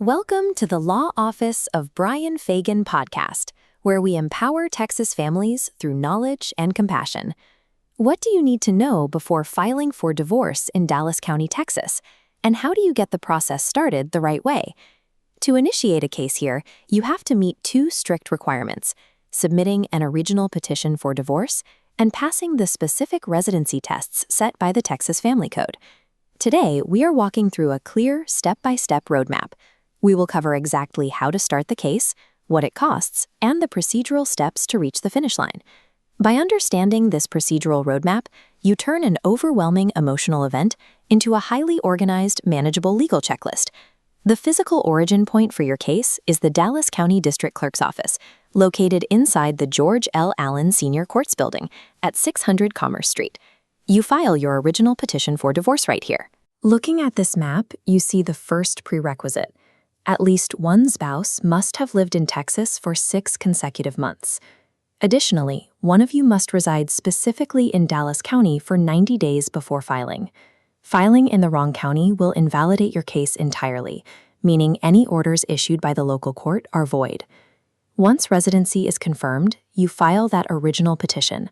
Welcome to the Law Office of Brian Fagan podcast, where we empower Texas families through knowledge and compassion. What do you need to know before filing for divorce in Dallas County, Texas? And how do you get the process started the right way? To initiate a case here, you have to meet two strict requirements: submitting an original petition for divorce and passing the specific residency tests set by the Texas Family Code. Today, we are walking through a clear, step-by-step roadmap. We will cover exactly how to start the case, what it costs, and the procedural steps to reach the finish line. By understanding this procedural roadmap, you turn an overwhelming emotional event into a highly organized, manageable legal checklist. The physical origin point for your case is the Dallas County District Clerk's office, located inside the George L. Allen Senior Courts Building at 600 Commerce Street. You file your original petition for divorce right here. Looking at this map, you see the first prerequisite. At least one spouse must have lived in Texas for 6 consecutive months. Additionally, one of you must reside specifically in Dallas County for 90 days before filing. Filing in the wrong county will invalidate your case entirely, meaning any orders issued by the local court are void. Once residency is confirmed, you file that original petition.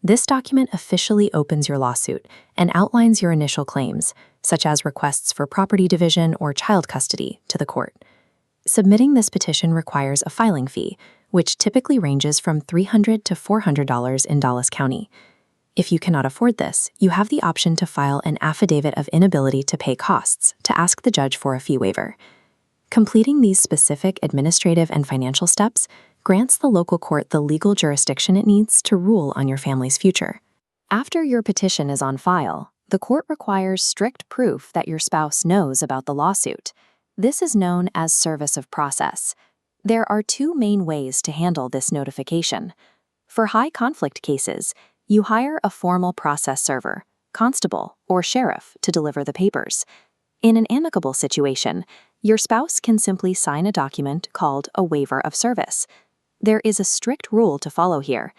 This document officially opens your lawsuit and outlines your initial claims, such as requests for property division or child custody, to the court. Submitting this petition requires a filing fee, which typically ranges from $300 to $400 in Dallas County. If you cannot afford this, you have the option to file an affidavit of inability to pay costs to ask the judge for a fee waiver. Completing these specific administrative and financial steps grants the local court the legal jurisdiction it needs to rule on your family's future. After your petition is on file, the court requires strict proof that your spouse knows about the lawsuit. This is known as service of process. There are 2 main ways to handle this notification. For high-conflict cases, you hire a formal process server, constable, or sheriff to deliver the papers. In an amicable situation, your spouse can simply sign a document called a waiver of service. There is a strict rule to follow here.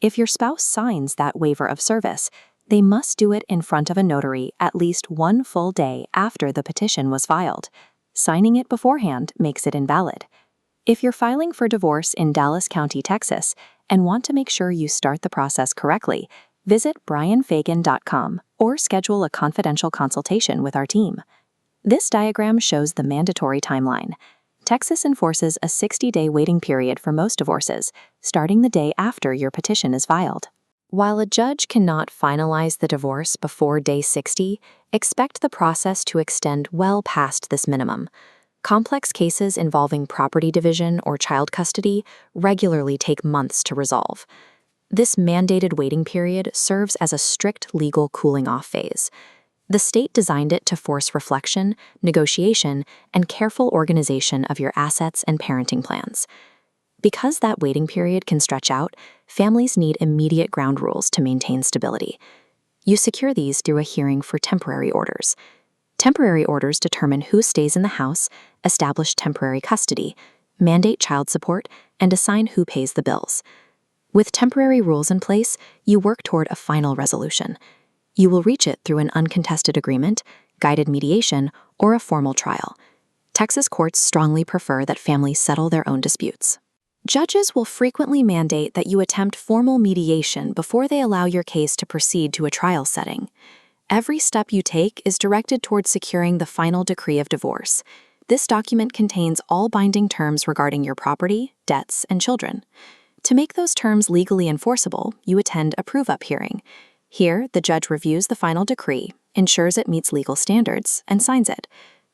If your spouse signs that waiver of service, they must do it in front of a notary at least 1 full day after the petition was filed. Signing it beforehand makes it invalid. If you're filing for divorce in Dallas County, Texas, and want to make sure you start the process correctly, visit brianfagan.com or schedule a confidential consultation with our team. This diagram shows the mandatory timeline. Texas enforces a 60-day waiting period for most divorces, starting the day after your petition is filed. While a judge cannot finalize the divorce before day 60, expect the process to extend well past this minimum. Complex cases involving property division or child custody regularly take months to resolve. This mandated waiting period serves as a strict legal cooling-off phase. The state designed it to force reflection, negotiation, and careful organization of your assets and parenting plans. Because that waiting period can stretch out, families need immediate ground rules to maintain stability. You secure these through a hearing for temporary orders. Temporary orders determine who stays in the house, establish temporary custody, mandate child support, and assign who pays the bills. With temporary rules in place, you work toward a final resolution. You will reach it through an uncontested agreement, guided mediation, or a formal trial. Texas courts strongly prefer that families settle their own disputes. Judges will frequently mandate that you attempt formal mediation before they allow your case to proceed to a trial setting. Every step you take is directed towards securing the final decree of divorce. This document contains all binding terms regarding your property, debts, and children. To make those terms legally enforceable, you attend a prove-up hearing. Here, the judge reviews the final decree, ensures it meets legal standards, and signs it.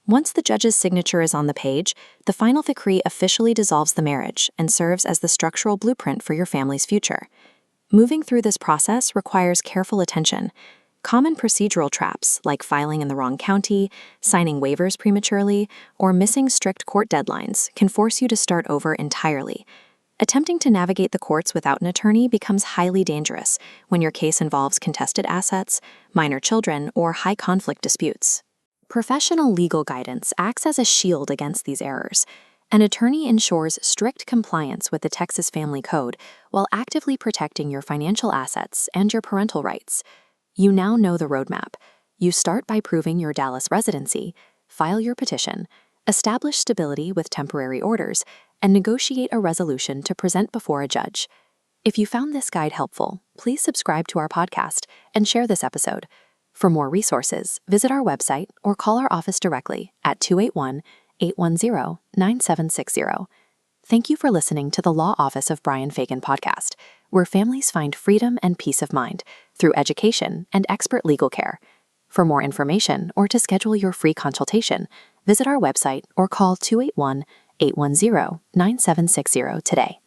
Once the judge's signature is on the page, the final decree officially dissolves the marriage and serves as the structural blueprint for your family's future. Moving through this process requires careful attention. Common procedural traps, like filing in the wrong county, signing waivers prematurely, or missing strict court deadlines, can force you to start over entirely. Attempting to navigate the courts without an attorney becomes highly dangerous when your case involves contested assets, minor children, or high-conflict disputes. Professional legal guidance acts as a shield against these errors. An attorney ensures strict compliance with the Texas Family Code while actively protecting your financial assets and your parental rights. You now know the roadmap. You start by proving your Dallas residency, file your petition, establish stability with temporary orders, and negotiate a resolution to present before a judge. If you found this guide helpful, please subscribe to our podcast and share this episode. For more resources, visit our website or call our office directly at 281-810-9760. Thank you for listening to the Law Office of Brian Fagan podcast, where families find freedom and peace of mind through education and expert legal care. For more information or to schedule your free consultation, visit our website or call 281-810-9760 today.